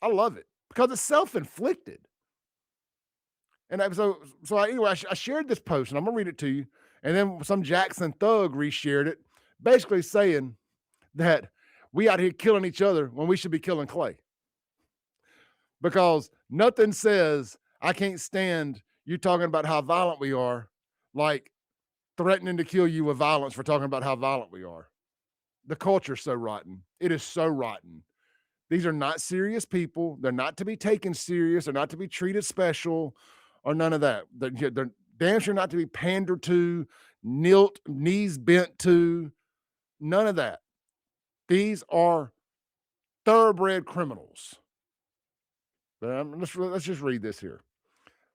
I love it because it's self-inflicted. And I shared this post, and I'm gonna read it to you. And then some Jackson thug reshared it, basically saying that we out here killing each other when we should be killing Clay because nothing says I can't stand you talking about how violent we are, like threatening to kill you with violence for talking about how violent we are. The culture's so rotten. It is so rotten. These are not serious people. They're not to be taken serious. They're not to be treated special or none of that. They're damn sure not to be pandered to, knelt, knees bent to, none of that. These are thoroughbred criminals. Let's just read this here.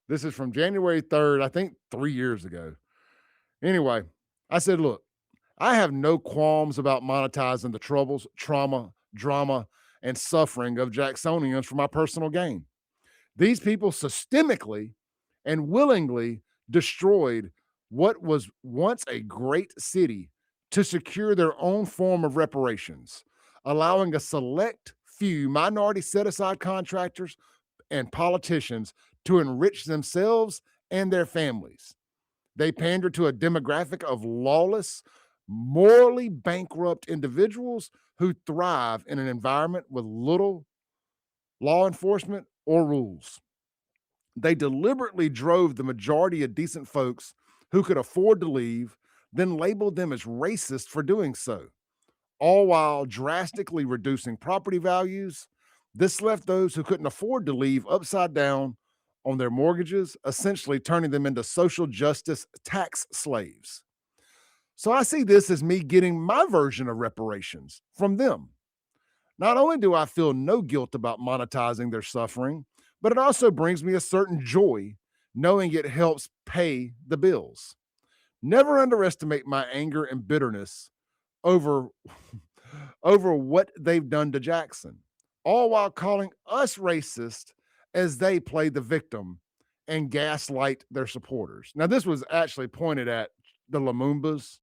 This is from January 3rd, I think 3 years ago. Anyway, I said, look, I have no qualms about monetizing the troubles, trauma, drama, and suffering of Jacksonians for my personal gain. These people systemically and willingly destroyed what was once a great city to secure their own form of reparations, allowing a select few minority set aside contractors and politicians to enrich themselves and their families. They pander to a demographic of lawless, morally bankrupt individuals who thrive in an environment with little law enforcement or rules. They deliberately drove the majority of decent folks who could afford to leave, then labeled them as racist for doing so, all while drastically reducing property values. This left those who couldn't afford to leave upside down on their mortgages, essentially turning them into social justice tax slaves. So I see this as me getting my version of reparations from them. Not only do I feel no guilt about monetizing their suffering, but it also brings me a certain joy knowing it helps pay the bills. Never underestimate my anger and bitterness over over what they've done to Jackson, all while calling us racist as they play the victim and gaslight their supporters. Now, this was actually pointed at the Lumumba's